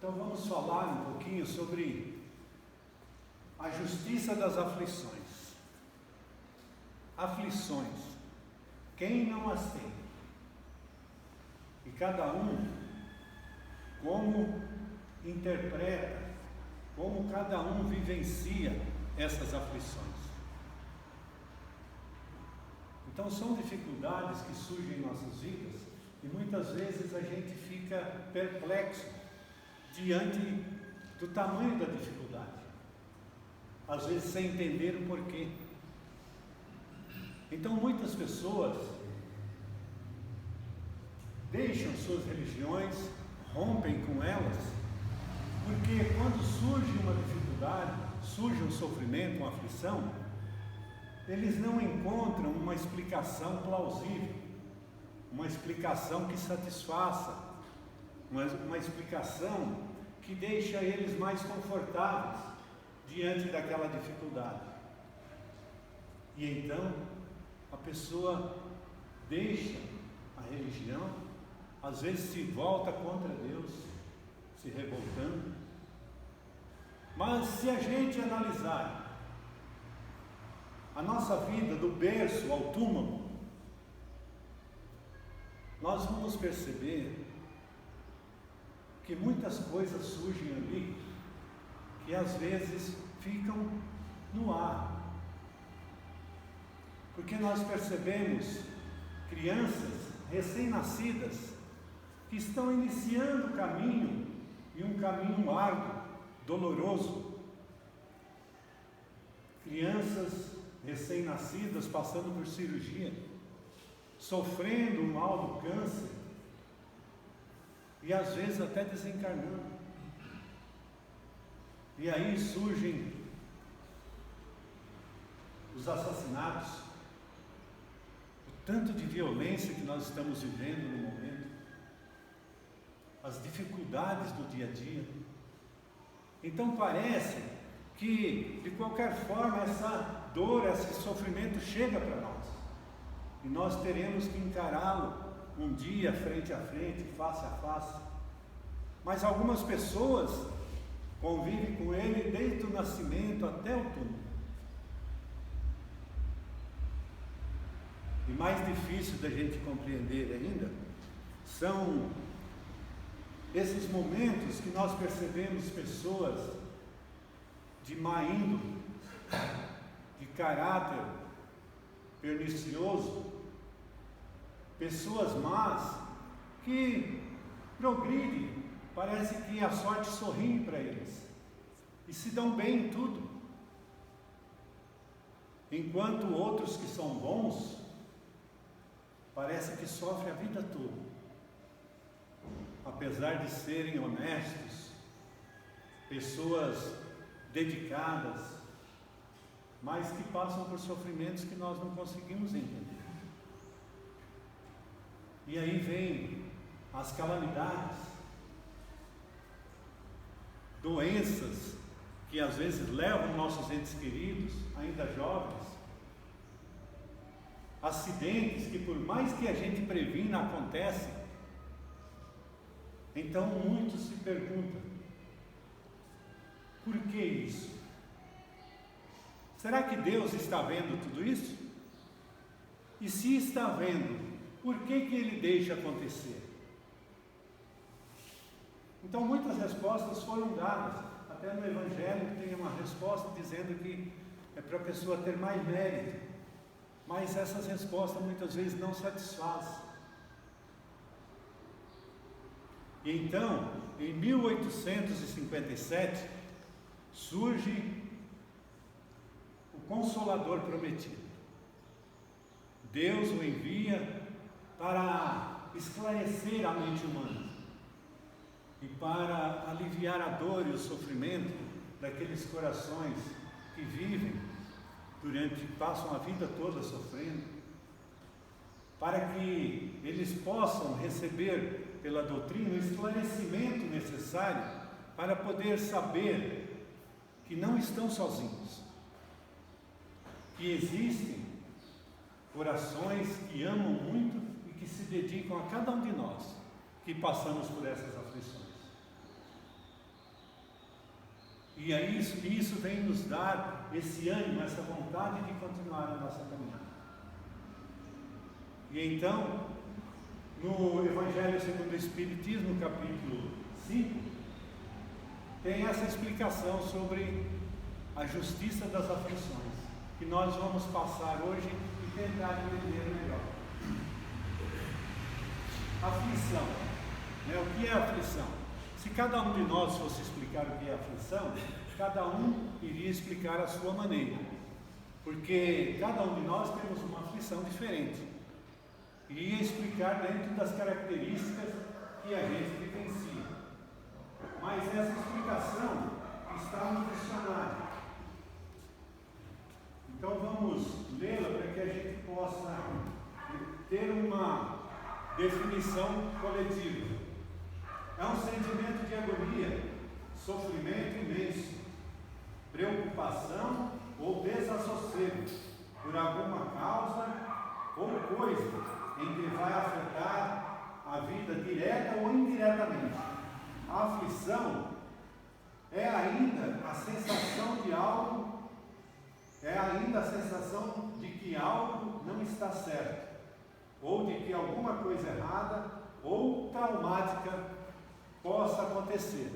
Então vamos falar um pouquinho sobre a justiça das aflições. Aflições, quem não as tem? E cada um, como interpreta, como cada um vivencia essas aflições. Então são dificuldades que surgem em nossas vidas e muitas vezes a gente fica perplexo diante do tamanho da dificuldade, às vezes sem entender o porquê. Então muitas pessoas deixam suas religiões, rompem com elas, porque quando surge uma dificuldade, surge um sofrimento, uma aflição, eles não encontram uma explicação plausível, uma explicação que satisfaça, uma explicação que deixa eles mais confortáveis diante daquela dificuldade. E então a pessoa deixa a religião, às vezes se volta contra Deus, se revoltando. Mas se a gente analisar a nossa vida do berço ao túmulo, nós vamos perceber que muitas coisas surgem ali que às vezes ficam no ar, porque nós percebemos crianças recém-nascidas que estão iniciando o caminho, e um caminho árduo, doloroso. Crianças recém-nascidas passando por cirurgia, sofrendo o mal do câncer e às vezes até desencarnando. E aí surgem os assassinatos, o tanto de violência que nós estamos vivendo no momento, as dificuldades do dia a dia. Então parece que de qualquer forma essa dor, esse sofrimento chega para nós, e nós teremos que encará-lo um dia frente a frente, face a face. Mas algumas pessoas convivem com ele desde o nascimento até o túmulo. E mais difícil da gente compreender ainda são esses momentos que nós percebemos pessoas de má índole, de caráter pernicioso, pessoas más que progridem, parece que a sorte sorri para eles e se dão bem em tudo, enquanto outros que são bons parece que sofrem a vida toda, apesar de serem honestos, pessoas dedicadas, mas que passam por sofrimentos que nós não conseguimos entender. E aí vem as calamidades, doenças que às vezes levam nossos entes queridos, ainda jovens, acidentes que por mais que a gente previna acontecem. Então muitos se perguntam: por que isso? Será que Deus está vendo tudo isso? E se está vendo, por que Ele deixa acontecer? Então muitas respostas foram dadas, até no Evangelho tem uma resposta dizendo que é para a pessoa ter mais mérito, mas essas respostas muitas vezes não satisfazem. E então, em 1857, surge o Consolador prometido. Deus o envia para esclarecer a mente humana e para aliviar a dor e o sofrimento daqueles corações que vivem passam a vida toda sofrendo, para que eles possam receber pela doutrina o esclarecimento necessário para poder saber que não estão sozinhos, que existem corações que amam muito e que se dedicam a cada um de nós que passamos por essas aflições. E aí isso vem nos dar esse ânimo, essa vontade de continuar a nossa caminhada. E então, no Evangelho segundo o Espiritismo, capítulo 5, tem essa explicação sobre a justiça das aflições, que nós vamos passar hoje e tentar entender melhor. Aflição, né? O que é aflição? Se cada um de nós fosse explicar o que é aflição, cada um iria explicar a sua maneira, porque cada um de nós temos uma aflição diferente, iria explicar dentro das características que a gente vivencia. Mas essa explicação está no dicionário. Então vamos lê-la para que a gente possa ter uma definição coletiva. É um sentimento de agonia, sofrimento imenso, preocupação ou desassossego por alguma causa ou coisa em que vai afetar a vida direta ou indiretamente. A aflição é ainda a sensação de algo, é ainda a sensação de que algo não está certo, ou de que alguma coisa errada ou traumática possa acontecer.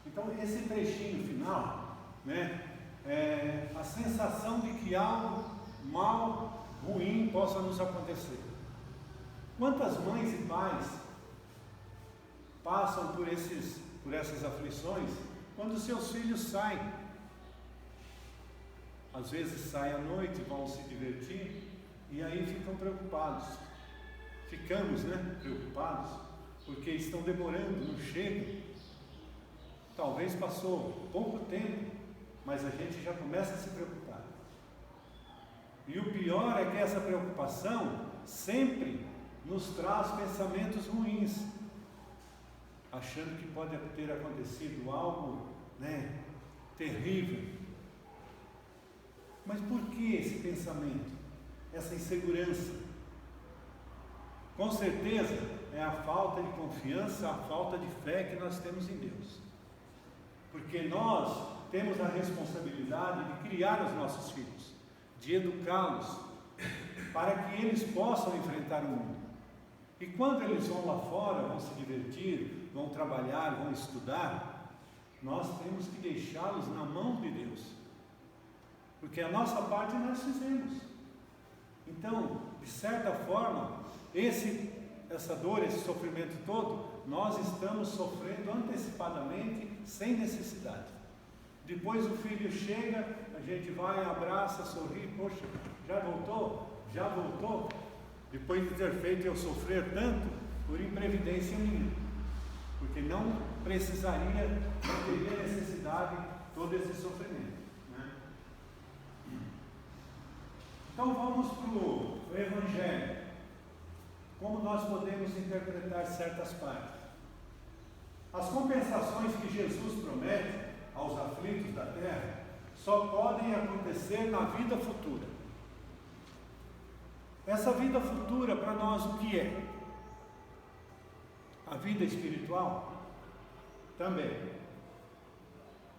Então esse trechinho final, né, é a sensação de que algo mal, ruim possa nos acontecer. Quantas mães e pais passam por essas aflições quando seus filhos saem? Às vezes saem à noite, vão se divertir e aí ficam preocupados. Ficamos, preocupados, porque estão demorando, não chegam. Talvez passou pouco tempo, mas a gente já começa a se preocupar. E o pior é que essa preocupação sempre nos traz pensamentos ruins, achando que pode ter acontecido algo, terrível. Mas por que esse pensamento, essa insegurança? Com certeza é a falta de confiança, a falta de fé que nós temos em Deus. Porque nós temos a responsabilidade de criar os nossos filhos, de educá-los, para que eles possam enfrentar o mundo. E quando eles vão lá fora, vão se divertir, vão trabalhar, vão estudar, nós temos que deixá-los na mão de Deus, porque a nossa parte nós fizemos. Então, de certa forma, essa dor, esse sofrimento todo, nós estamos sofrendo antecipadamente, sem necessidade. Depois o filho chega, a gente vai, abraça, sorri, poxa, já voltou? Já voltou? Depois de ter feito eu sofrer tanto, por imprevidência minha, porque não precisaria, não teria necessidade todo esse sofrimento, Então vamos para o Evangelho. Como nós podemos interpretar certas partes? As compensações que Jesus promete aos aflitos da terra só podem acontecer na vida futura. Essa vida futura para nós o que é? A vida espiritual? Também.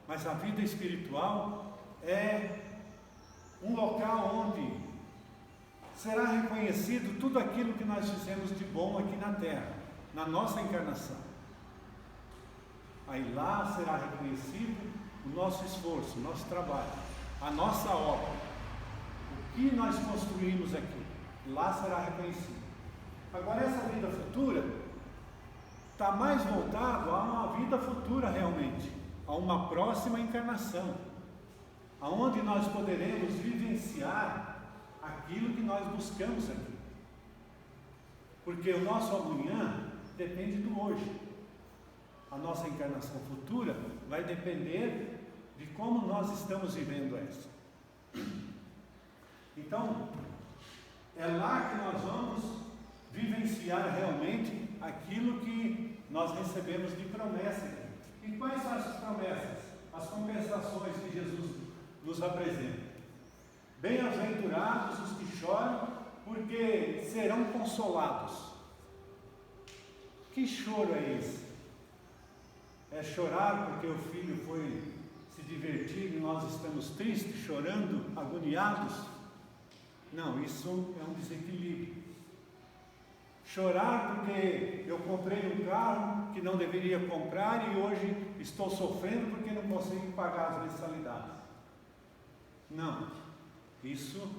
Mas a vida espiritual é um local onde será reconhecido tudo aquilo que nós fizemos de bom aqui na terra, na nossa encarnação. Aí lá será reconhecido o nosso esforço, o nosso trabalho, a nossa obra, o que nós construímos aqui, lá será reconhecido. Agora essa vida futura está mais voltado a uma vida futura realmente, a uma próxima encarnação, aonde nós poderemos vivenciar aquilo que nós buscamos aqui, porque o nosso amanhã depende do hoje. A nossa encarnação futura vai depender de como nós estamos vivendo essa. Então, é lá que nós vamos vivenciar realmente aquilo que nós recebemos de promessa aqui. E quais são essas promessas? As compensações que Jesus nos apresenta. Bem-aventurados os que choram, porque serão consolados. Que choro é esse? É chorar porque o filho foi se divertir e nós estamos tristes, chorando, agoniados? Não, isso é um desequilíbrio. Chorar porque eu comprei um carro que não deveria comprar e hoje estou sofrendo porque não consigo pagar as mensalidades. Não, isso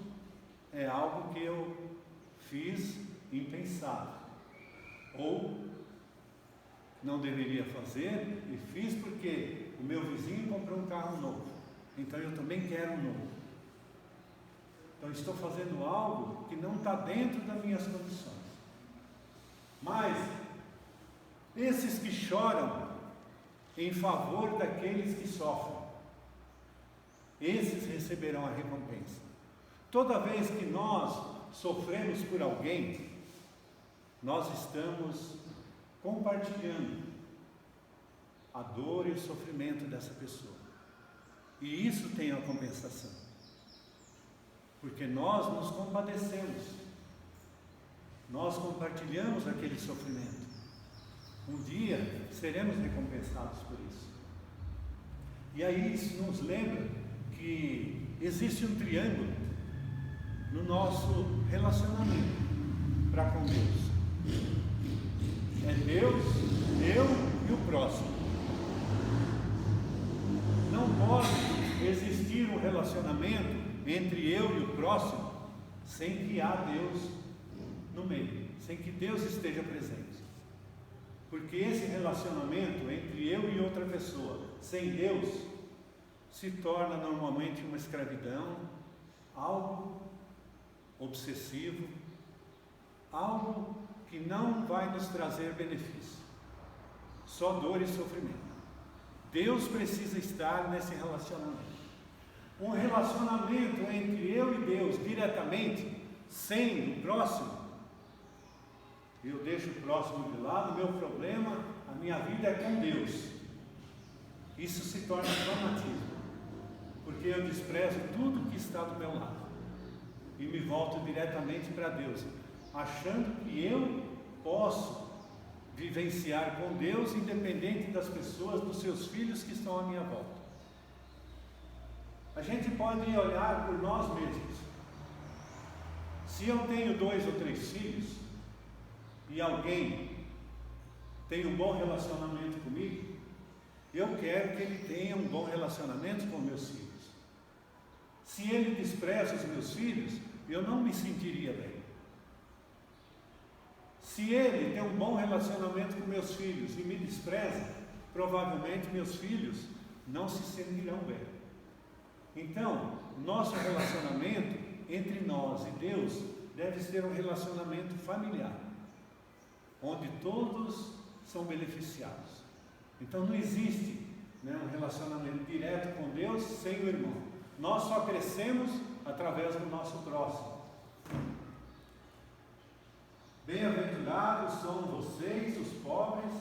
é algo que eu fiz impensado, ou não deveria fazer e fiz porque o meu vizinho comprou um carro novo, então eu também quero um novo. Então estou fazendo algo que não está dentro das minhas condições. Mas esses que choram em favor daqueles que sofrem, esses receberão a recompensa. Toda vez que nós sofremos por alguém, nós estamos compartilhando a dor e o sofrimento dessa pessoa. E isso tem a compensação. Porque nós nos compadecemos. Nós compartilhamos aquele sofrimento. Um dia seremos recompensados por isso. E aí isso nos lembra que existe um triângulo no nosso relacionamento para com Deus. É Deus, eu e o próximo. Não pode existir um relacionamento entre eu e o próximo sem que há Deus no meio, sem que Deus esteja presente. Porque esse relacionamento entre eu e outra pessoa, sem Deus, se torna normalmente uma escravidão, algo obsessivo, algo que não vai nos trazer benefício, só dor e sofrimento. Deus precisa estar nesse relacionamento. Um relacionamento entre eu e Deus diretamente, sem o próximo, eu deixo o próximo de lado, o meu problema, a minha vida é com Deus. Isso se torna fanatismo, porque eu desprezo tudo que está do meu lado e me volto diretamente para Deus, achando que eu posso vivenciar com Deus independente das pessoas, dos seus filhos que estão à minha volta. A gente pode olhar por nós mesmos. Se eu tenho 2 ou 3 filhos e alguém tem um bom relacionamento comigo, eu quero que ele tenha um bom relacionamento com meus filhos. Se ele despreza os meus filhos, eu não me sentiria bem. Se ele tem um bom relacionamento com meus filhos e me despreza, provavelmente meus filhos não se sentirão bem. Então, nosso relacionamento entre nós e Deus deve ser um relacionamento familiar, onde todos são beneficiados. Então não existe, um relacionamento direto com Deus sem o irmão. Nós só crescemos através do nosso próximo. Bem-aventurados são vocês, os pobres,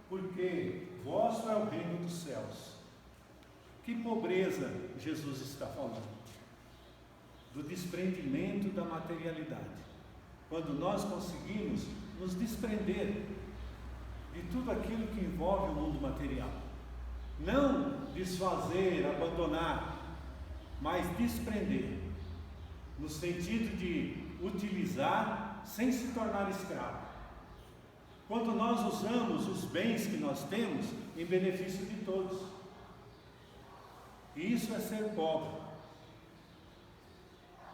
porque vosso é o reino dos céus. Que pobreza Jesus está falando? Do desprendimento da materialidade. Quando nós conseguimos nos desprender de tudo aquilo que envolve o mundo material. Não desfazer, abandonar, mas desprender, no sentido de utilizar sem se tornar escravo. Quando nós usamos os bens que nós temos em benefício de todos. E isso é ser pobre,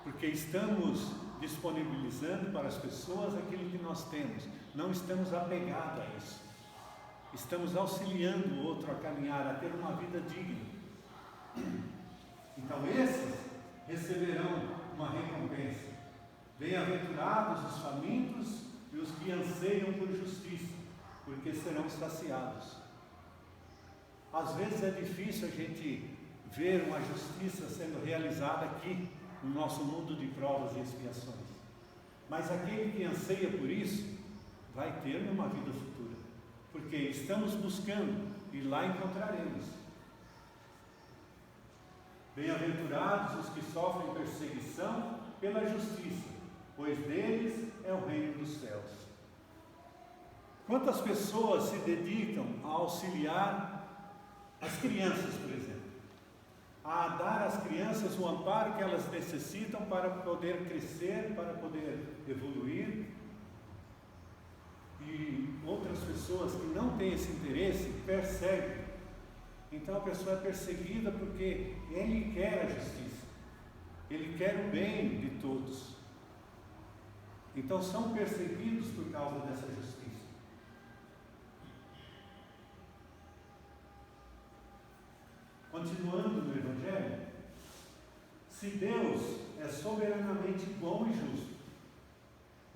porque estamos disponibilizando para as pessoas aquilo que nós temos, não estamos apegados a isso, estamos auxiliando o outro a caminhar, a ter uma vida digna. Então esses receberão uma recompensa. Bem-aventurados os famintos e os que anseiam por justiça, porque serão saciados. Às vezes é difícil a gente ver uma justiça sendo realizada aqui no nosso mundo de provas e expiações, mas aquele que anseia por isso vai ter uma vida futura, porque estamos buscando e lá encontraremos. Bem-aventurados os que sofrem perseguição pela justiça, pois deles é o reino dos céus. Quantas pessoas se dedicam a auxiliar As crianças, por exemplo, a dar às crianças o amparo que elas necessitam para poder crescer, para poder evoluir. E outras pessoas que não têm esse interesse perseguem. Então a pessoa é perseguida porque ele quer a justiça, ele quer o bem de todos. Então são perseguidos por causa dessa justiça. Continuando no Evangelho, se Deus é soberanamente bom e justo,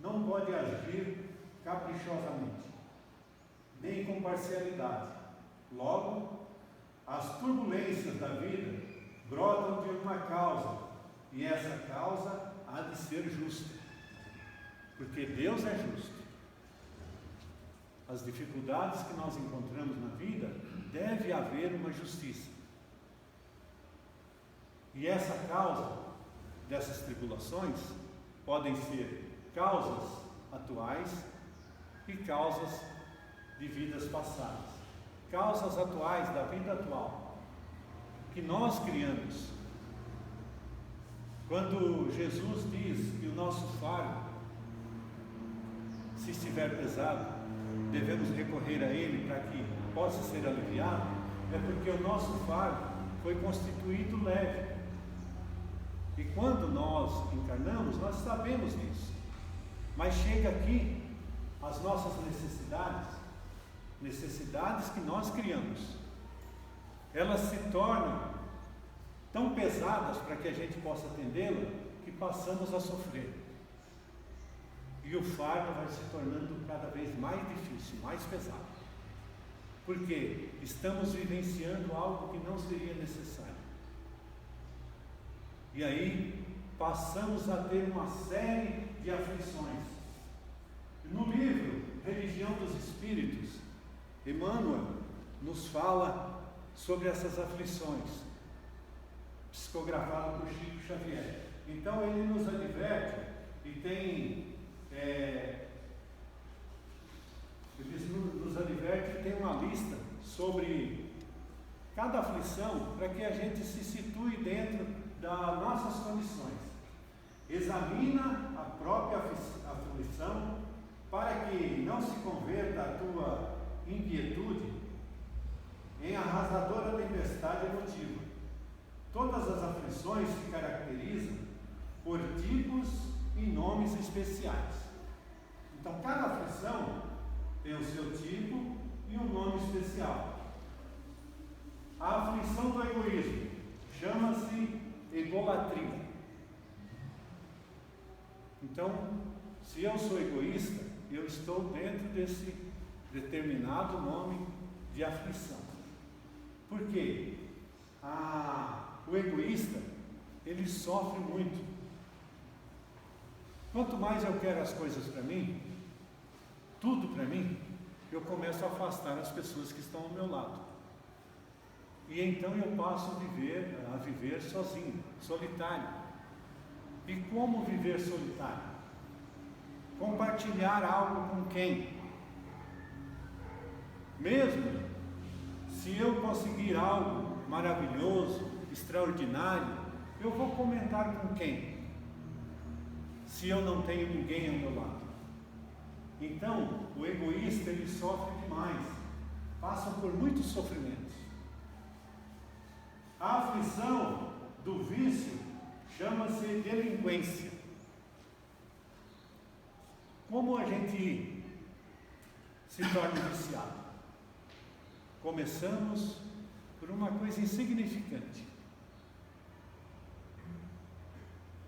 não pode agir caprichosamente, nem com parcialidade. Logo, as turbulências da vida brotam de uma causa, e essa causa há de ser justa, porque Deus é justo. As dificuldades que nós encontramos na vida, deve haver uma justiça. E essa causa dessas tribulações podem ser causas atuais e causas de vidas passadas. Causas atuais da vida atual, que nós criamos. Quando Jesus diz que o nosso fardo, se estiver pesado, devemos recorrer a Ele para que possa ser aliviado, é porque o nosso fardo foi constituído leve. E quando nós encarnamos, nós sabemos disso. Mas chega aqui as nossas necessidades que nós criamos. Elas se tornam tão pesadas para que a gente possa atendê-la, que passamos a sofrer. E o fardo vai se tornando cada vez mais difícil, mais pesado. Porque estamos vivenciando algo que não seria necessário. E aí passamos a ter uma série de aflições. No livro Religião dos Espíritos, Emmanuel nos fala sobre essas aflições, psicografado por Chico Xavier. Então ele nos adverte e tem uma lista sobre cada aflição, para que a gente se situe dentro das nossas condições. Examina a própria aflição, para que não se converta a tua inquietude em arrasadora tempestade emotiva. Todas as aflições se caracterizam por tipos e nomes especiais. Então, cada aflição tem o seu tipo e um nome especial. A aflição do egoísmo chama-se egolatria. Então, se eu sou egoísta, eu estou dentro desse determinado nome de aflição. Por quê? O egoísta, ele sofre muito. Quanto mais eu quero as coisas para mim, tudo para mim, eu começo a afastar as pessoas que estão ao meu lado. E então eu passo a viver sozinho, solitário. E como viver solitário? Compartilhar algo com quem? Mesmo se eu conseguir algo maravilhoso, extraordinário, eu vou comentar com quem? Se eu não tenho ninguém ao meu lado. Então, o egoísta, ele sofre demais, passa por muitos sofrimentos. A aflição do vício chama-se delinquência. Como a gente se torna viciado? Começamos por uma coisa insignificante.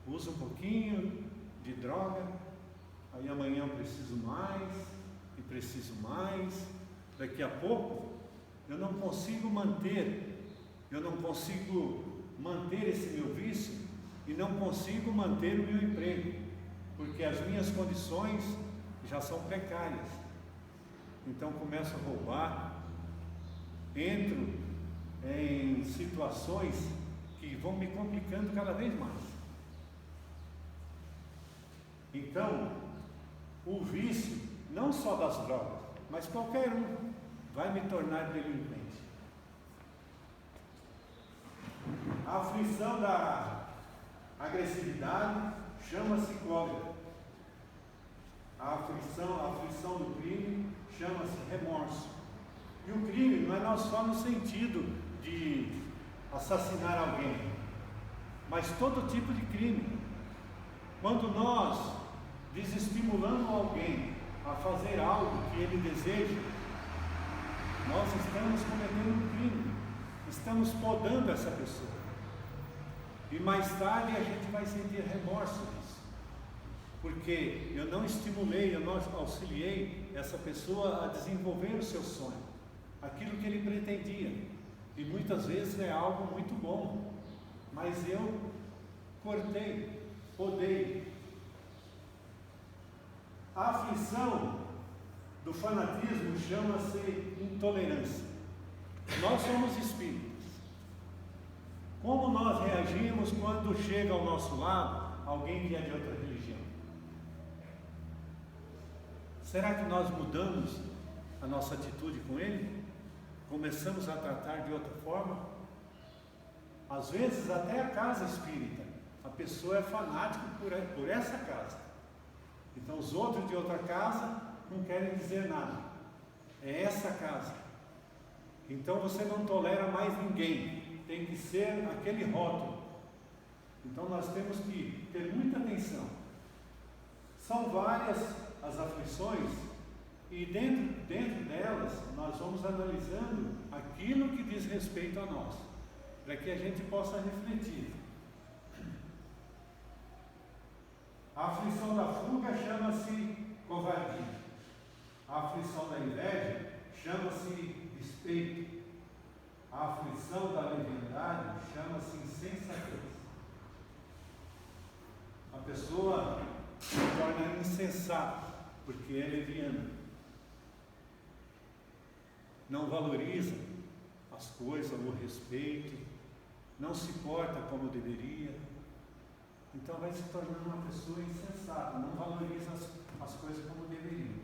Uso um pouquinho de droga, aí amanhã eu preciso mais, e preciso mais. Daqui a pouco eu não consigo manter esse meu vício e não consigo manter o meu emprego, porque as minhas condições já são precárias. Então começo a roubar, entro em situações que vão me complicando cada vez mais. Então, o vício, não só das drogas, mas qualquer um, vai me tornar delinquente. A aflição da agressividade chama-se cólera. A aflição do crime chama-se remorso. E o crime não é só no sentido de assassinar alguém, mas todo tipo de crime. Quando nós desestimulamos alguém a fazer algo que ele deseja, nós estamos cometendo um crime, estamos podando essa pessoa. E mais tarde a gente vai sentir remorso disso, porque eu não estimulei, eu não auxiliei essa pessoa a desenvolver o seu sonho, aquilo que ele pretendia. E muitas vezes é algo muito bom, mas eu cortei, podei. A aflição do fanatismo chama-se intolerância. Nós somos espíritas. Como nós reagimos quando chega ao nosso lado alguém que é de outra religião? Será que nós mudamos a nossa atitude com ele? Começamos a tratar de outra forma? Às vezes até a casa espírita, a pessoa é fanática por essa casa. Então os outros de outra casa não querem dizer nada. É essa casa. Então você não tolera mais ninguém. Tem que ser aquele rótulo. Então nós temos que ter muita atenção. São várias as aflições, e dentro delas nós vamos analisando aquilo que diz respeito a nós, para que a gente possa refletir. A aflição da fuga chama-se covardia. A aflição da inveja chama-se despeito. A aflição da leviandade chama-se insensatez. A pessoa se torna insensata porque é leviana. Não valoriza as coisas, o respeito, não se porta como deveria. Então vai se tornando uma pessoa insensata, não valoriza as coisas como deveria.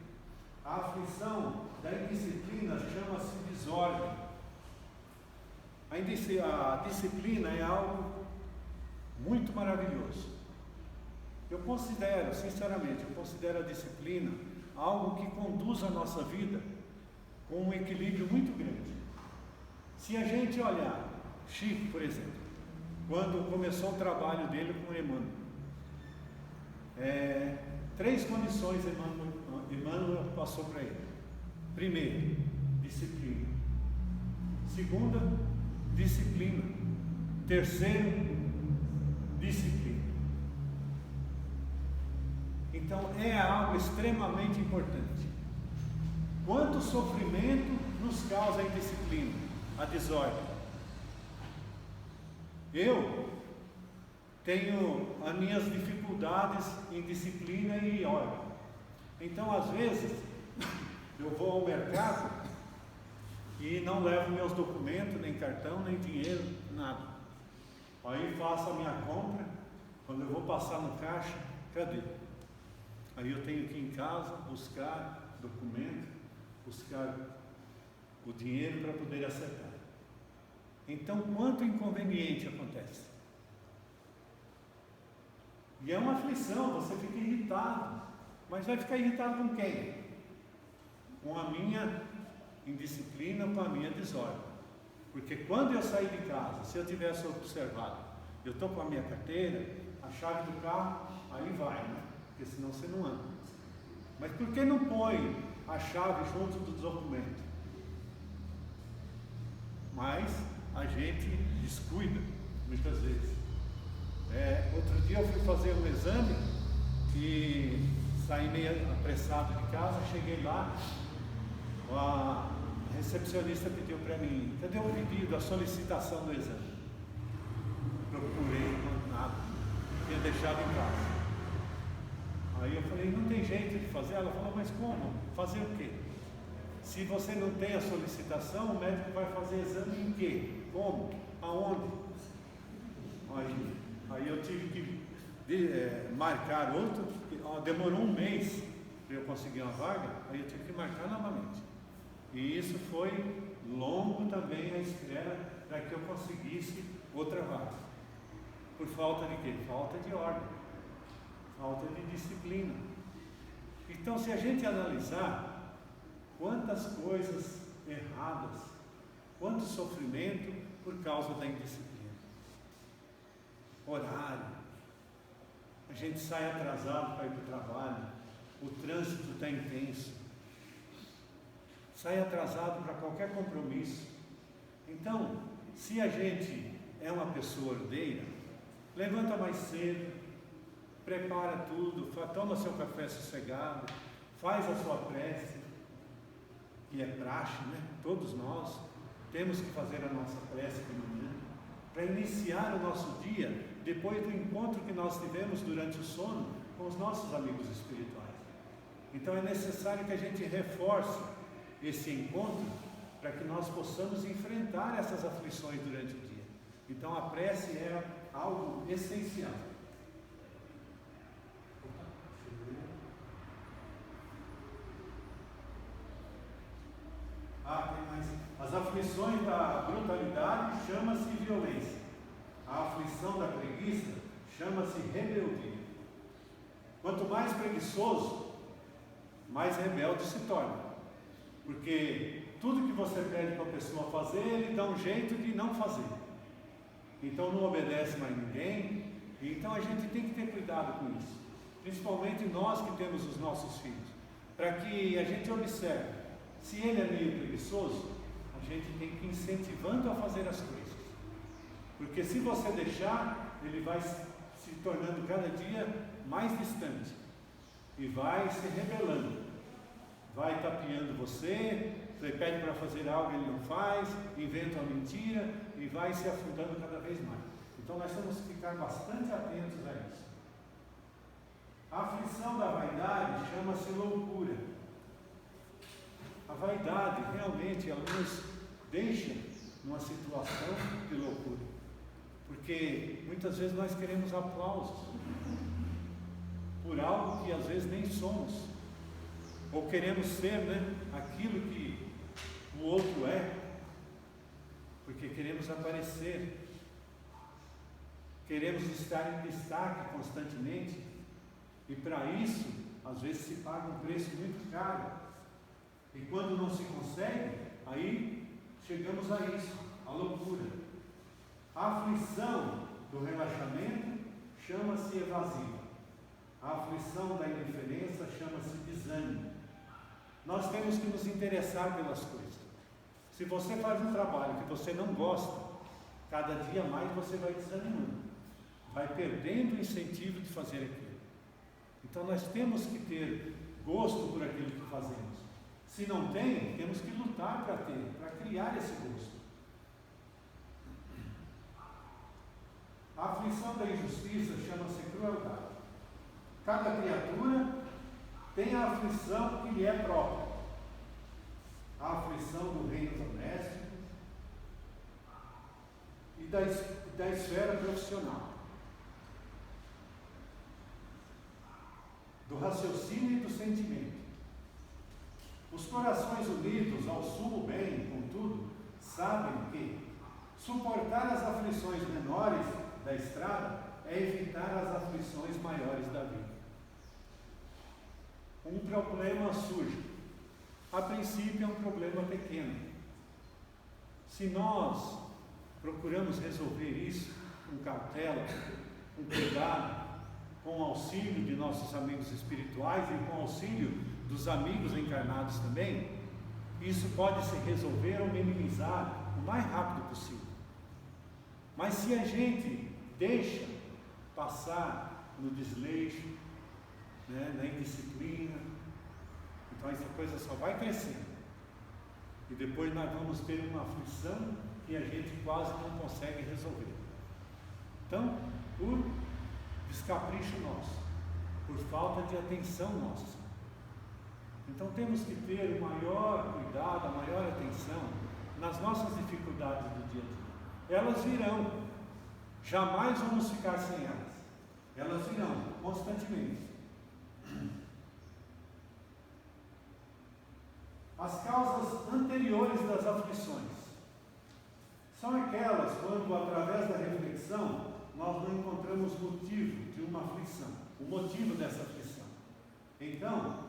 A aflição da indisciplina chama-se desordem. A disciplina é algo muito maravilhoso. Eu considero, sinceramente, a disciplina algo que conduz a nossa vida com um equilíbrio muito grande. Se a gente olhar Chico, por exemplo, quando começou o trabalho dele com Emmanuel, 3 condições Emmanuel passou para ele. Primeiro, disciplina. Segunda, disciplina. Terceiro, disciplina. Então é algo extremamente importante. Quanto sofrimento nos causa a indisciplina, a desordem? Eu tenho as minhas dificuldades em disciplina e ordem. Então, às vezes, eu vou ao mercado e não levo meus documentos, nem cartão, nem dinheiro, nada. Aí faço a minha compra, quando eu vou passar no caixa, cadê? Aí eu tenho que ir em casa buscar documento, buscar o dinheiro para poder acertar. Então, quanto inconveniente acontece? E é uma aflição, você fica irritado. Mas vai ficar irritado com quem? Com a minha indisciplina, com a minha desordem. Porque quando eu sair de casa, se eu tivesse observado, eu estou com a minha carteira, a chave do carro, aí vai, né? Porque senão você não anda. Mas por que não põe a chave junto do documento? Mas a gente descuida, muitas vezes. Outro dia eu fui fazer um exame e saí meio apressado de casa, cheguei lá, a recepcionista pediu para mim, cadê o pedido, a solicitação do exame? Procurei, nada, tinha deixado em casa. Aí eu falei, não tem jeito de fazer? Ela falou, mas como? Fazer o quê? Se você não tem a solicitação, o médico vai fazer exame em quê? Como? Aonde? Aí eu tive que marcar outro, demorou um mês para eu conseguir uma vaga, aí eu tive que marcar novamente. E isso foi longo também a espera para que eu conseguisse outra vai. Por falta de quê? Falta de ordem, falta de disciplina. Então, se a gente analisar quantas coisas erradas, quanto sofrimento por causa da indisciplina. Horário, a gente sai atrasado para ir para o trabalho, o trânsito está intenso, sai atrasado para qualquer compromisso. Então, se a gente é uma pessoa ordeira, levanta mais cedo, prepara tudo, toma seu café sossegado, faz a sua prece, que é praxe, né? Todos nós temos que fazer a nossa prece de manhã, para iniciar o nosso dia, depois do encontro que nós tivemos durante o sono com os nossos amigos espirituais. Então é necessário que a gente reforce esse encontro, para que nós possamos enfrentar essas aflições durante o dia. Então a prece é algo essencial. Tem mais. As aflições da brutalidade chama-se violência. A aflição da preguiça chama-se rebeldia. Quanto mais preguiçoso, mais rebelde se torna. Porque tudo que você pede para a pessoa fazer, ele dá um jeito de não fazer. Então não obedece mais ninguém. Então a gente tem que ter cuidado com isso. Principalmente nós que temos os nossos filhos. Para que a gente observe. Se ele é meio preguiçoso, a gente tem que ir incentivando a fazer as coisas. Porque se você deixar, ele vai se tornando cada dia mais distante. E vai se rebelando. Vai tapeando você pede para fazer algo, ele não faz, inventa uma mentira e vai se afundando cada vez mais. Então nós temos que ficar bastante atentos a isso. A aflição da vaidade chama-se loucura. A vaidade realmente ela nos deixa numa situação de loucura, porque muitas vezes nós queremos aplausos por algo que às vezes nem somos, ou queremos ser, aquilo que o outro é, porque queremos aparecer, queremos estar em destaque constantemente, e para isso às vezes se paga um preço muito caro. E quando não se consegue, aí chegamos a isso, a loucura. A aflição do relaxamento chama-se evasiva. A aflição da indiferença chama-se desânimo. Nós temos que nos interessar pelas coisas. Se você faz um trabalho que você não gosta, cada dia mais você vai desanimando, vai perdendo o incentivo de fazer aquilo. Então nós temos que ter gosto por aquilo que fazemos. Se não tem, temos que lutar para ter, para criar esse gosto. A aflição da injustiça chama-se crueldade. Cada criatura tem a aflição que lhe é própria. A aflição do reino doméstico e da esfera profissional, do raciocínio e do sentimento. Os corações unidos ao sumo bem, contudo, sabem que suportar as aflições menores da estrada é evitar as aflições maiores da vida. Um problema surge. A princípio é um problema pequeno. Se nós procuramos resolver isso com cautela, com cuidado, com o auxílio de nossos amigos espirituais e com o auxílio dos amigos encarnados também, isso pode se resolver ou minimizar o mais rápido possível. Mas se a gente deixa passar no desleixo, na indisciplina, então essa coisa só vai crescendo. E depois nós vamos ter uma aflição que a gente quase não consegue resolver. Então, por descapricho nosso, por falta de atenção nossa. Então temos que ter o maior cuidado, a maior atenção nas nossas dificuldades do dia a dia. Elas virão, jamais vamos ficar sem elas. Elas virão constantemente. As causas anteriores das aflições São aquelas quando, através da reflexão, nós não encontramos motivo de uma aflição, o motivo dessa aflição. Então,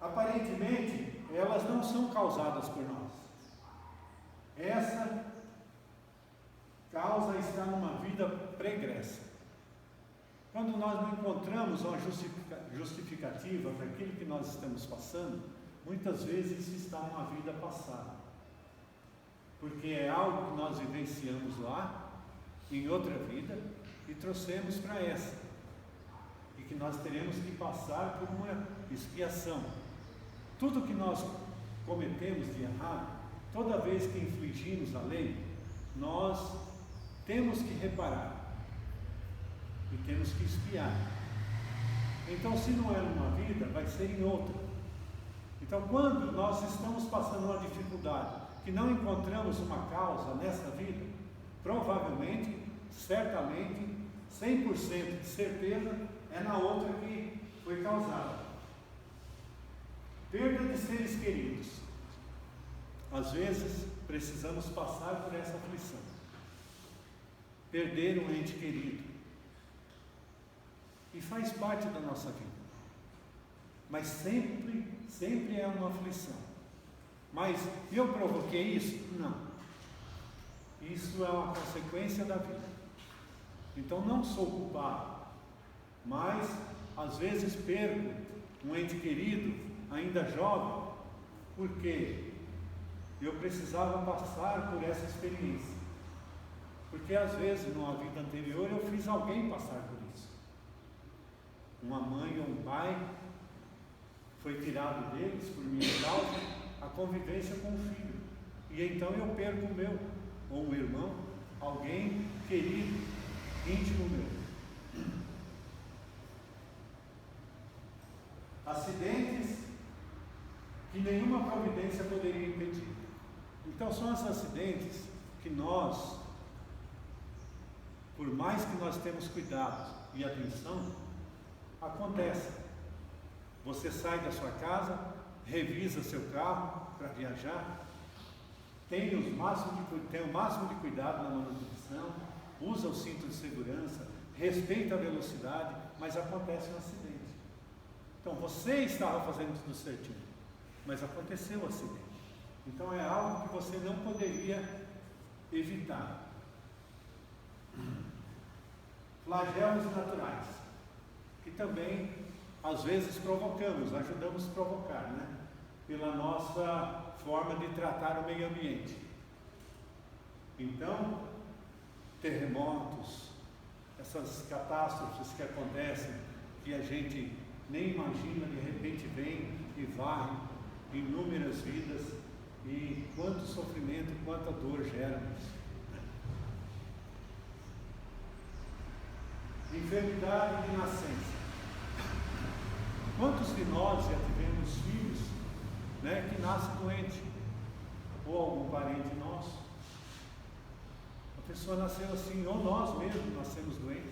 aparentemente, elas não são causadas por nós. Essa causa está numa vida pregressa. Quando nós não encontramos uma justificativa para aquilo que nós estamos passando, muitas vezes isso está numa vida passada. Porque é algo que nós vivenciamos lá, em outra vida, e trouxemos para essa. E que nós teremos que passar por uma expiação. Tudo que nós cometemos de errado, toda vez que infligimos a lei, nós temos que reparar. E temos que expiar. Então, se não é numa vida, vai ser em outra. Então, quando nós estamos passando uma dificuldade, que não encontramos uma causa nessa vida, provavelmente, certamente, 100% de certeza, é na outra que foi causada. Perda de seres queridos. Às vezes, precisamos passar por essa aflição. Perder um ente querido. E faz parte da nossa vida. Mas sempre é uma aflição. Mas eu provoquei isso? Não. Isso é uma consequência da vida. Então não sou culpado. Mas às vezes perco um ente querido, ainda jovem, porque eu precisava passar por essa experiência. Porque às vezes numa vida anterior eu fiz alguém passar por isso. Uma mãe ou um pai foi tirado deles por minha causa, a convivência com o filho. E então eu perco o meu, ou um irmão, alguém querido, íntimo meu. Acidentes que nenhuma providência poderia impedir. Então são esses acidentes que nós, por mais que nós temos cuidado e atenção, acontece. Você sai da sua casa, revisa seu carro para viajar, tem o máximo de cuidado na manutenção, usa o cinto de segurança, respeita a velocidade, mas acontece um acidente. Então você estava fazendo tudo certinho, mas aconteceu o acidente. Então é algo que você não poderia evitar. Flagelos naturais, que também às vezes provocamos, ajudamos a provocar, né? Pela nossa forma de tratar o meio ambiente. Então, terremotos, essas catástrofes que acontecem, que a gente nem imagina, de repente vem e varre inúmeras vidas, e quanto sofrimento, quanta dor gera nisso. Enfermidade de nascença. Quantos de nós já tivemos filhos, né, que nascem doente, ou algum parente nosso? A pessoa nasceu assim, ou nós mesmos nascemos doentes.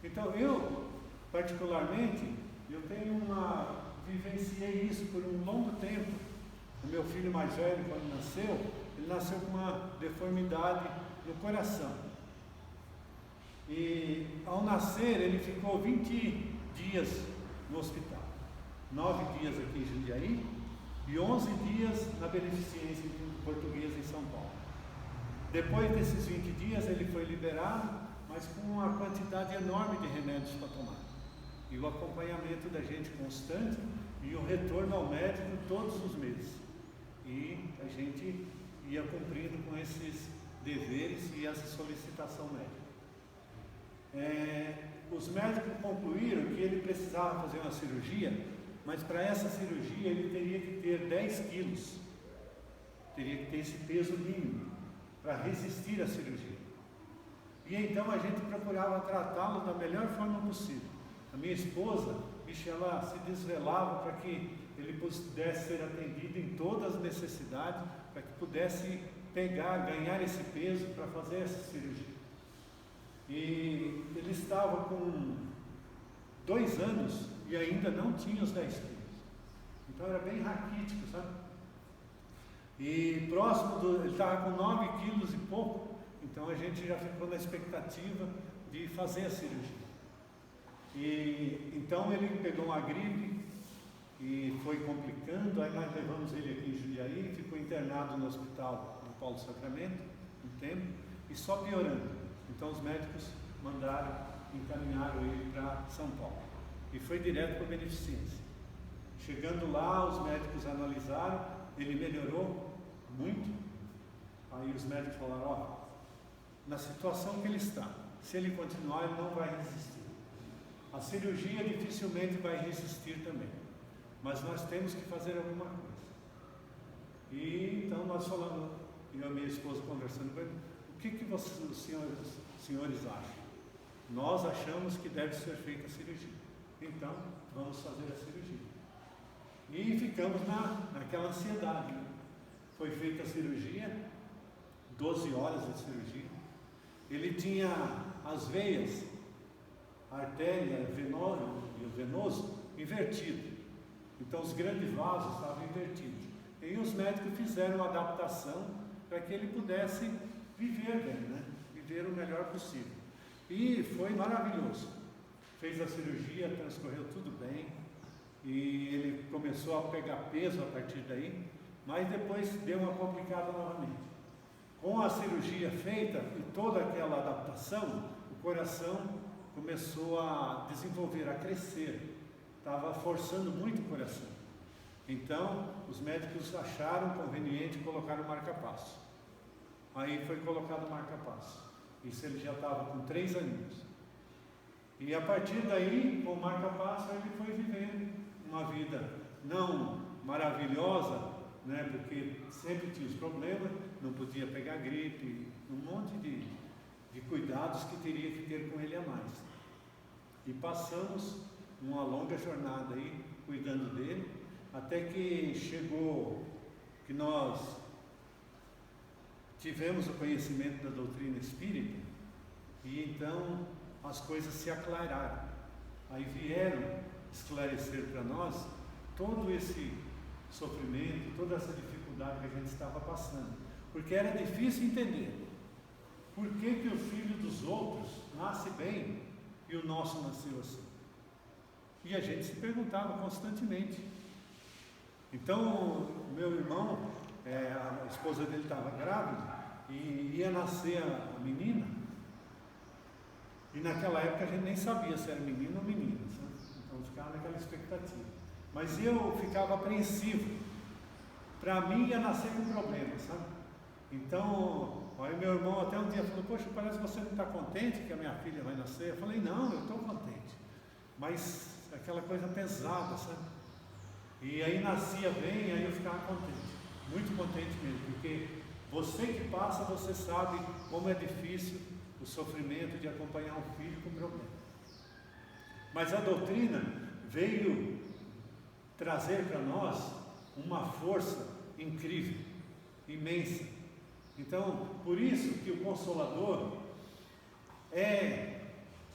Então eu, particularmente, vivenciei isso por um longo tempo. O meu filho mais velho, quando nasceu, ele nasceu com uma deformidade no coração. E ao nascer, ele ficou 20 dias no hospital. 9 dias aqui em Jundiaí e 11 dias na Beneficência Portuguesa em São Paulo. Depois desses 20 dias, ele foi liberado, mas com uma quantidade enorme de remédios para tomar. E o acompanhamento da gente constante e o retorno ao médico todos os meses. E a gente ia cumprindo com esses deveres e essa solicitação médica. Os médicos concluíram que ele precisava fazer uma cirurgia, mas para essa cirurgia ele teria que ter 10 quilos, teria que ter esse peso mínimo para resistir à cirurgia. E então a gente procurava tratá-lo da melhor forma possível. A minha esposa, ela se desvelava para que ele pudesse ser atendido em todas as necessidades, para que pudesse ganhar esse peso para fazer essa cirurgia. E ele estava com 2 anos e ainda não tinha os 10 quilos. Então era bem raquítico, sabe? E ele estava com 9 quilos e pouco, então a gente já ficou na expectativa de fazer a cirurgia. E então ele pegou uma gripe e foi complicando, aí nós levamos ele aqui em Jundiaí, ficou internado no hospital no Paulo Sacramento um tempo, e só piorando. Então os médicos encaminharam ele para São Paulo, e foi direto para a Beneficência. Chegando lá, os médicos analisaram, ele melhorou muito. Aí os médicos falaram, na situação que ele está, se ele continuar, ele não vai resistir. A cirurgia dificilmente vai resistir também, mas nós temos que fazer alguma coisa. E então nós falamos, eu e a minha esposa conversando com ele, o que os senhores acham? Nós achamos que deve ser feita a cirurgia, então vamos fazer a cirurgia. E ficamos naquela ansiedade, né? Foi feita a cirurgia, 12 horas de cirurgia. Ele tinha as veias, a artéria venosa e o venoso invertido. Então os grandes vasos estavam invertidos. E os médicos fizeram uma adaptação para que ele pudesse viver bem, né? Viver o melhor possível. E foi maravilhoso. Fez a cirurgia, transcorreu tudo bem. E ele começou a pegar peso a partir daí, mas depois deu uma complicada novamente. Com a cirurgia feita e toda aquela adaptação, o coração começou a desenvolver, a crescer. Estava forçando muito o coração. Então, os médicos acharam conveniente colocar o marca-passo. Aí foi colocado o marca-passo. Isso ele já estava com 3 aninhos. E a partir daí, com o marca-passo, ele foi vivendo uma vida não maravilhosa, né, porque sempre tinha os problemas, não podia pegar gripe, um monte de cuidados que teria que ter com ele a mais. E passamos uma longa jornada aí, cuidando dele, até que chegou que nós tivemos o conhecimento da doutrina espírita, e então as coisas se aclararam. Aí vieram esclarecer para nós todo esse sofrimento, toda essa dificuldade que a gente estava passando, porque era difícil entender por que o filho dos outros nasce bem e o nosso nasceu assim. E a gente se perguntava constantemente. Então meu irmão, a esposa dele estava grávida e ia nascer a menina, e naquela época a gente nem sabia se era menino ou menina, sabe? Então ficava naquela expectativa. Mas eu ficava apreensivo. Para mim ia nascer com problema, sabe? Então, aí meu irmão até um dia falou, poxa, parece que você não está contente que a minha filha vai nascer. Eu falei, não, eu estou contente. Mas aquela coisa pesada, sabe? E aí nascia bem, aí eu ficava contente. Muito contente mesmo, porque você que passa, você sabe como é difícil o sofrimento de acompanhar um filho com problema. Mas a doutrina veio trazer para nós uma força incrível, imensa. Então, por isso que o Consolador é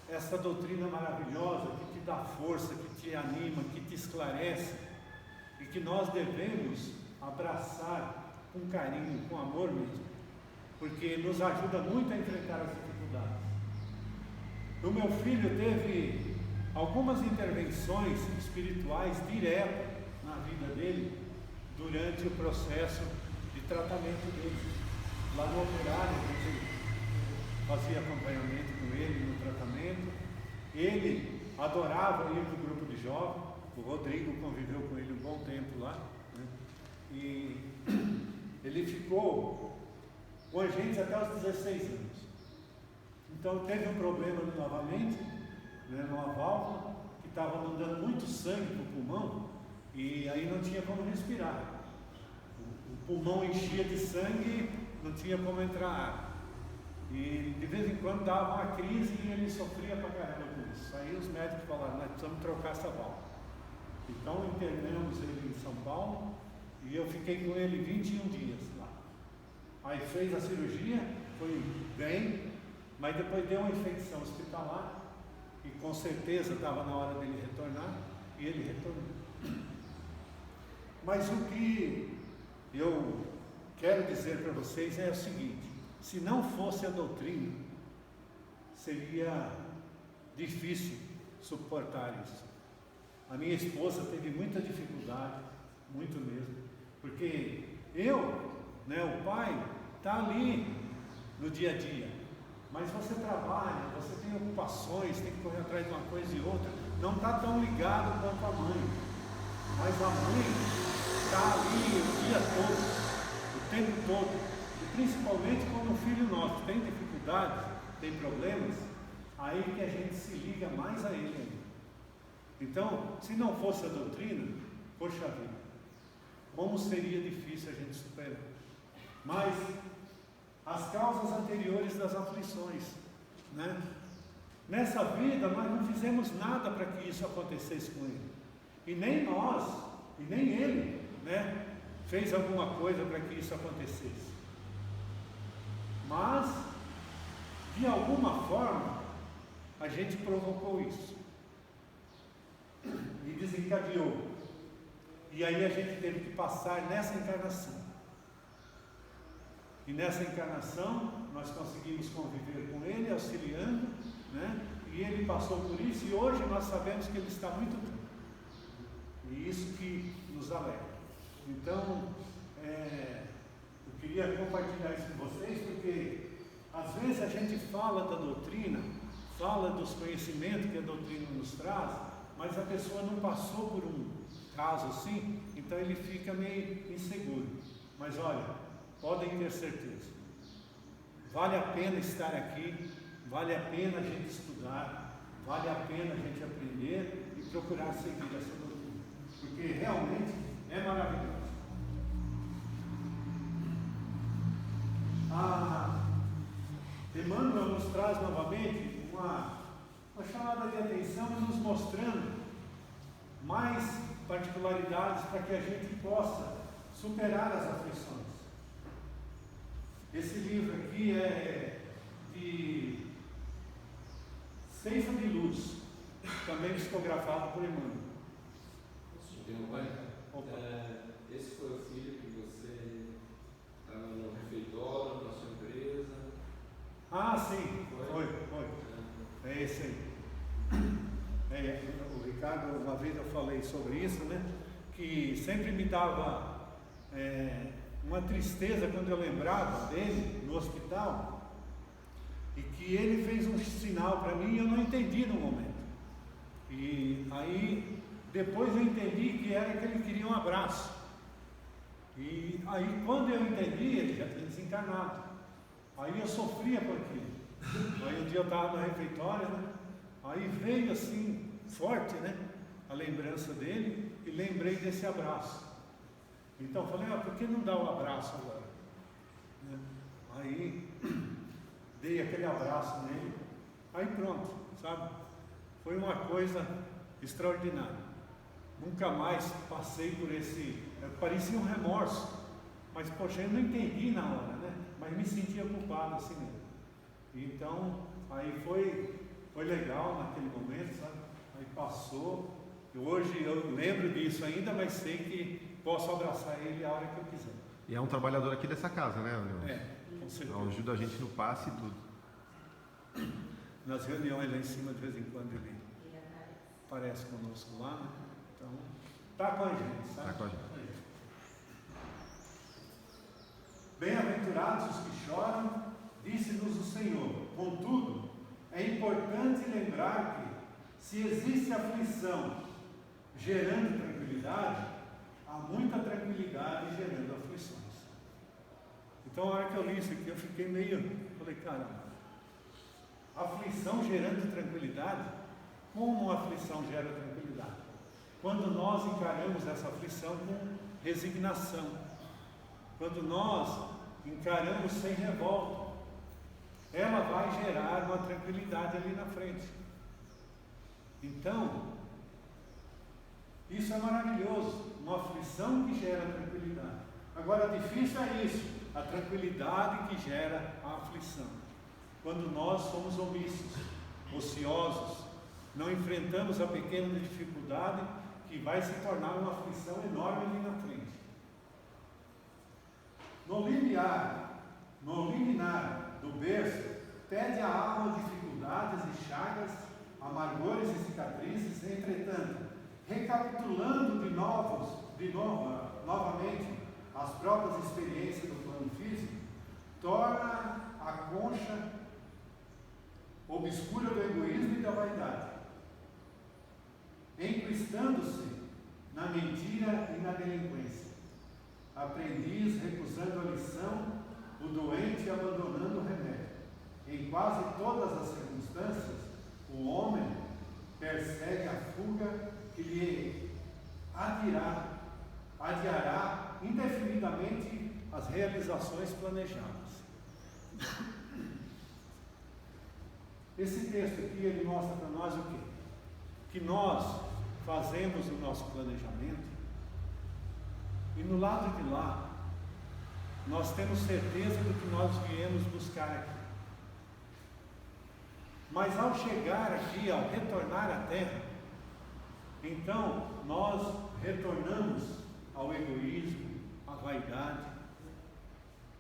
essa doutrina maravilhosa que te dá força, que te anima, que te esclarece, e que nós devemos abraçar com carinho, com amor mesmo, porque nos ajuda muito a enfrentar as dificuldades. O meu filho teve algumas intervenções espirituais diretas na vida dele durante o processo de tratamento dele. Lá no operário, a gente fazia acompanhamento com ele no tratamento. Ele adorava ir para o grupo de jovens. O Rodrigo conviveu com ele um bom tempo lá, né? E ele ficou com a gente até os 16 anos. Então teve um problema novamente, né, numa válvula, que estava mandando muito sangue para o pulmão, e aí não tinha como respirar. O pulmão enchia de sangue, não tinha como entrar ar. E de vez em quando dava uma crise e ele sofria pra caramba com isso. Aí os médicos falaram, nós precisamos trocar essa válvula. Então internamos ele em São Paulo, e eu fiquei com ele 21 dias lá. Aí fez a cirurgia, foi bem, mas depois deu uma infecção hospitalar, e com certeza estava na hora dele retornar, e ele retornou. Mas o que eu quero dizer para vocês é o seguinte: se não fosse a doutrina, seria difícil suportar isso. A minha esposa teve muita dificuldade, muito mesmo, porque eu, né, o pai, está ali no dia a dia, mas você trabalha, você tem ocupações, tem que correr atrás de uma coisa e outra, não está tão ligado quanto a mãe, mas a mãe está ali o dia todo, o tempo todo, e principalmente quando o filho nosso tem dificuldades, tem problemas, aí que a gente se liga mais a ele ainda. Então, se não fosse a doutrina, poxa vida, como seria difícil a gente superar. Mas as causas anteriores das aflições, né? Nessa vida nós não fizemos nada para que isso acontecesse com ele, e nem nós, e nem ele, né, fez alguma coisa para que isso acontecesse. Mas de alguma forma a gente provocou isso e desencadeou, e aí a gente teve que passar nessa encarnação. E nessa encarnação nós conseguimos conviver com ele, auxiliando, né? E ele passou por isso, e hoje nós sabemos que ele está muito bem. E isso que nos alegra. Então, eu queria compartilhar isso com vocês, porque às vezes a gente fala da doutrina, fala dos conhecimentos que a doutrina nos traz, mas a pessoa não passou por um caso assim, então ele fica meio inseguro. Mas olha, podem ter certeza, vale a pena estar aqui, vale a pena a gente estudar, vale a pena a gente aprender e procurar seguir essa doutrina, porque realmente é maravilhoso. Emmanuel nos traz novamente uma chamada de atenção e nos mostrando mais particularidades para que a gente possa superar as aflições. Esse livro aqui é de Ceifa de Luz, também psicografado por Emmanuel. Esse foi o filho que você estava no refeitório, na sua empresa? Ah, sim, foi. É esse aí. O Ricardo, uma vez eu falei sobre isso, né? Que sempre me dava uma tristeza quando eu lembrava dele no hospital, e que ele fez um sinal para mim e eu não entendi no momento. E aí depois eu entendi que era que ele queria um abraço. E aí quando eu entendi, ele já tinha desencarnado. Aí eu sofria por aquilo. Aí um dia eu estava no refeitório, né? Aí veio assim, forte, né? A lembrança dele, e lembrei desse abraço. Então falei, por que não dá o abraço agora? Né? Aí dei aquele abraço nele, aí pronto, sabe? Foi uma coisa extraordinária. Nunca mais passei por esse, parecia um remorso, mas poxa, eu não entendi na hora, né? Mas me sentia culpado assim mesmo. Então, aí foi legal naquele momento, sabe? Aí passou, e hoje eu lembro disso ainda, mas sei que posso abraçar ele a hora que eu quiser. E é um trabalhador aqui dessa casa, né, Leon? Com certeza. Ajuda a gente no passe e tudo. Nas reuniões lá em cima, de vez em quando ele aparece conosco lá, né? Então, está com a gente, sabe? Está com a gente. Bem-aventurados os que choram, disse-nos o Senhor. Contudo, é importante lembrar que, se existe aflição gerando tranquilidade, há muita tranquilidade gerando aflições. Então, a hora que eu li isso aqui, eu fiquei falei, caramba, aflição gerando tranquilidade? Como a aflição gera tranquilidade? Quando nós encaramos essa aflição com resignação, quando nós encaramos sem revolta, ela vai gerar uma tranquilidade ali na frente. Então, isso é maravilhoso, uma aflição que gera tranquilidade. Agora, difícil é isso, a tranquilidade que gera a aflição. Quando nós somos omissos, ociosos, não enfrentamos a pequena dificuldade que vai se tornar uma aflição enorme ali na frente. no liminar do berço, pede à alma dificuldades e chagas, amargores e cicatrizes. Entretanto, recapitulando novamente as próprias experiências do plano físico, torna a concha obscura do egoísmo e da vaidade, enquistando-se na mentira e na delinquência. Aprendiz recusando a lição, o doente abandonando o remédio. Em quase todas as circunstâncias, o homem persegue a fuga que lhe adiará indefinidamente as realizações planejadas. Esse texto aqui, ele mostra para nós o quê? Que nós fazemos o nosso planejamento e no lado de lá nós temos certeza do que nós viemos buscar aqui. Mas ao chegar aqui, ao retornar à Terra, então nós retornamos ao egoísmo, à vaidade,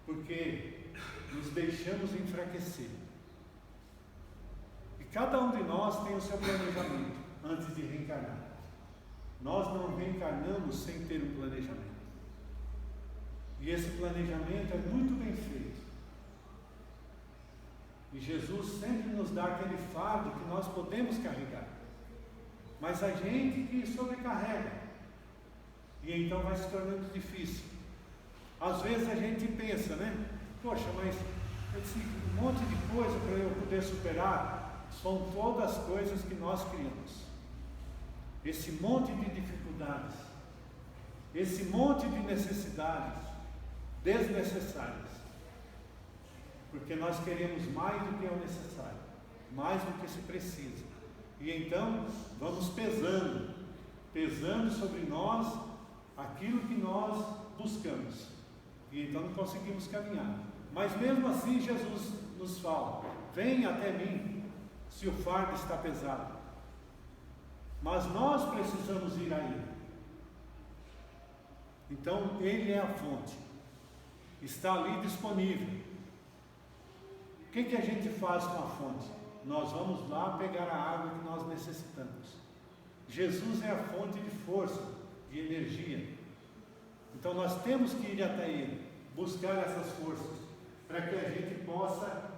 porque nos deixamos enfraquecer. E cada um de nós tem o seu planejamento antes de reencarnar. Nós não reencarnamos sem ter um planejamento. E esse planejamento é muito bem feito. E Jesus sempre nos dá aquele fardo que nós podemos carregar. Mas a gente que sobrecarrega. E então vai se tornando difícil. Às vezes a gente pensa, né? Poxa, mas esse monte de coisa para eu poder superar são todas as coisas que nós criamos. Esse monte de dificuldades, esse monte de necessidades desnecessárias, porque nós queremos mais do que é o necessário, mais do que se precisa, e então vamos pesando sobre nós aquilo que nós buscamos, e então não conseguimos caminhar. Mas mesmo assim Jesus nos fala: venha até mim se o fardo está pesado. Mas nós precisamos ir a Ele. Então Ele é a fonte, está ali disponível. O que a gente faz com a fonte? Nós vamos lá pegar a água que nós necessitamos. Jesus é a fonte de força, de energia. Então nós temos que ir até Ele, buscar essas forças, para que a gente possa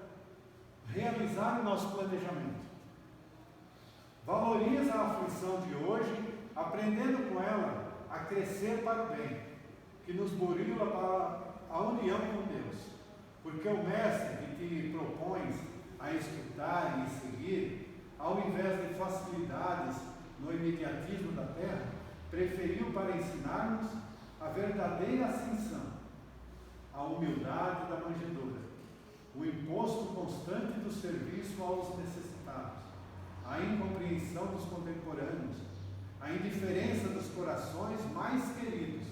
realizar o nosso planejamento. Valoriza a aflição de hoje, aprendendo com ela a crescer para o bem, que nos burila para a união com Deus. Porque o Mestre que te propões a escutar e seguir, ao invés de facilidades no imediatismo da terra, preferiu para ensinar-nos a verdadeira ascensão, a humildade da manjedoura, o imposto constante do serviço aos necessitados, a incompreensão dos contemporâneos, a indiferença dos corações mais queridos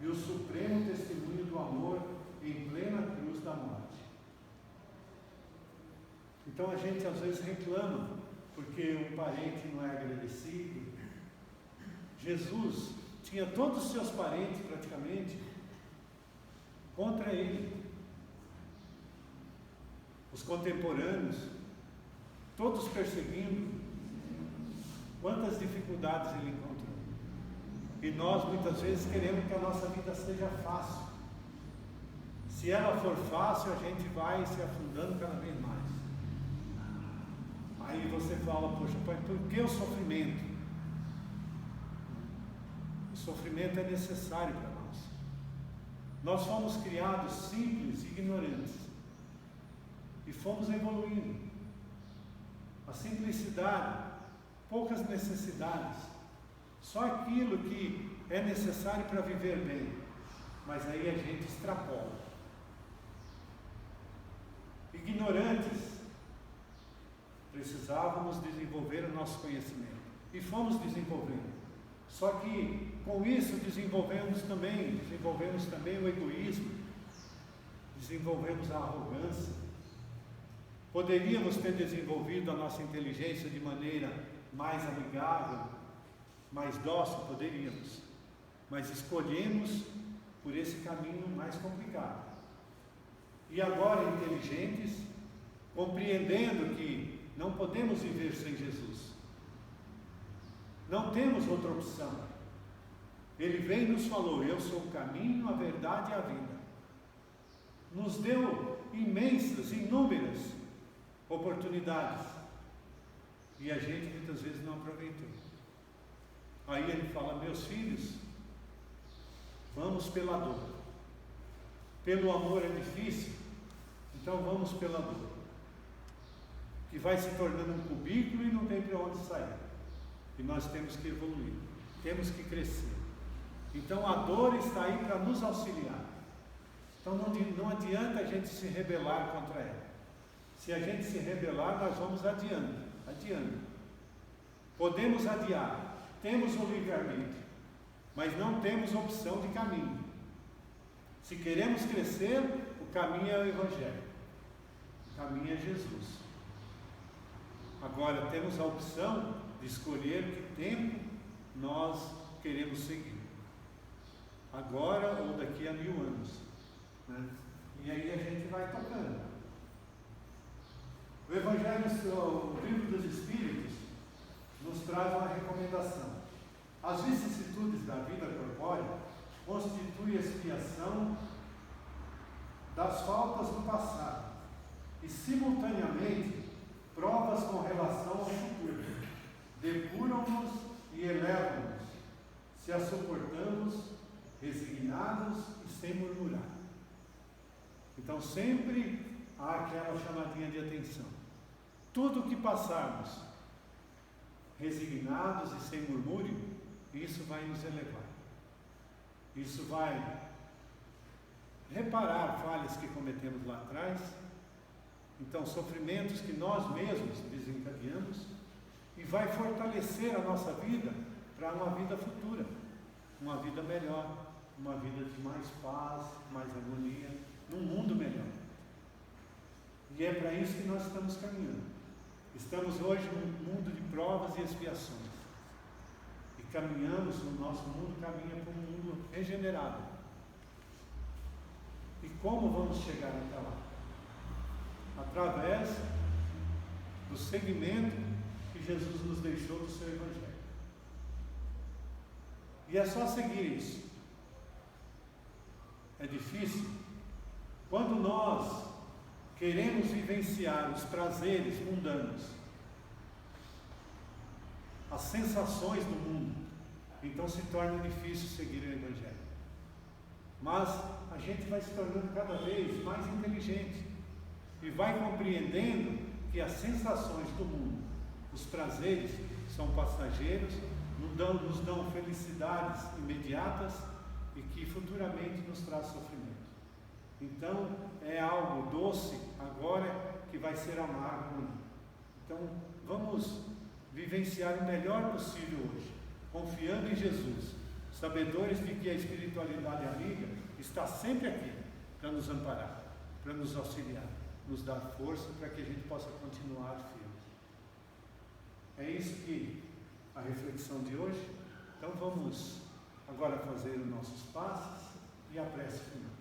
e o supremo testemunho do amor em plena cruz da morte. Então a gente às vezes reclama porque o parente não é agradecido. Jesus tinha todos os seus parentes praticamente contra ele. Os contemporâneos, todos perseguindo. Quantas dificuldades ele encontrou. E nós muitas vezes queremos que a nossa vida seja fácil. Se ela for fácil, a gente vai se afundando cada vez mais. Aí você fala: poxa, pai, por que o sofrimento? O sofrimento é necessário para nós. Nós fomos criados simples e ignorantes. E fomos evoluindo. A simplicidade, poucas necessidades, só aquilo que é necessário para viver bem. Mas aí a gente extrapola. Ignorantes, precisávamos desenvolver o nosso conhecimento. E fomos desenvolvendo. Só que com isso desenvolvemos também o egoísmo, desenvolvemos a arrogância. Poderíamos ter desenvolvido a nossa inteligência de maneira mais amigável, mais dócil, poderíamos. Mas escolhemos por esse caminho mais complicado. E agora inteligentes, compreendendo que não podemos viver sem Jesus. Não temos outra opção. Ele veio e nos falou: eu sou o caminho, a verdade e a vida. Nos deu imensas, inúmeras oportunidades. E a gente muitas vezes não aproveitou. Aí ele fala: meus filhos, vamos pela dor. Pelo amor é difícil, então vamos pela dor. Que vai se tornando um cubículo e não tem para onde sair. E nós temos que evoluir, temos que crescer. Então a dor está aí para nos auxiliar. Então não adianta a gente se rebelar contra ela. Se a gente se rebelar, nós vamos adiando. Podemos adiar, temos o livre-arbítrio, mas não temos opção de caminho. Se queremos crescer, o caminho é o Evangelho, o caminho é Jesus. Agora temos a opção de escolher que tempo nós queremos seguir, agora ou daqui a 1000 anos, né? E aí a gente vai tocando. O Evangelho, o Livro dos Espíritos, nos traz uma recomendação. As vicissitudes da vida corpórea constituem expiação das faltas do passado e, simultaneamente, provas com relação ao futuro. Depuram-nos e elevam-nos, se as suportamos, resignados e sem murmurar. Então, sempre há aquela chamadinha de atenção. Tudo o que passarmos, resignados e sem murmúrio, isso vai nos elevar. Isso vai reparar falhas que cometemos lá atrás. Então, sofrimentos que nós mesmos desencadeamos, e vai fortalecer a nossa vida para uma vida futura, uma vida melhor, uma vida de mais paz, mais harmonia, num mundo melhor. E é para isso que nós estamos caminhando. Estamos hoje num mundo de provas e expiações. E caminhamos, o nosso mundo caminha para um mundo regenerado. E como vamos chegar até lá? Através do segmento que Jesus nos deixou do seu Evangelho. E é só seguir isso. É difícil. Quando nós queremos vivenciar os prazeres mundanos, as sensações do mundo, então se torna difícil seguir o Evangelho. Mas a gente vai se tornando cada vez mais inteligente e vai compreendendo que as sensações do mundo, os prazeres, são passageiros, nos dão felicidades imediatas e que futuramente nos traz sofrimento. Então é algo doce agora que vai ser amargo amanhã. Então vamos vivenciar o melhor possível hoje, confiando em Jesus, sabedores de que a espiritualidade amiga está sempre aqui para nos amparar, para nos auxiliar, nos dar força para que a gente possa continuar firme. É isso que a reflexão de hoje. Então vamos agora fazer os nossos passos e a prece final.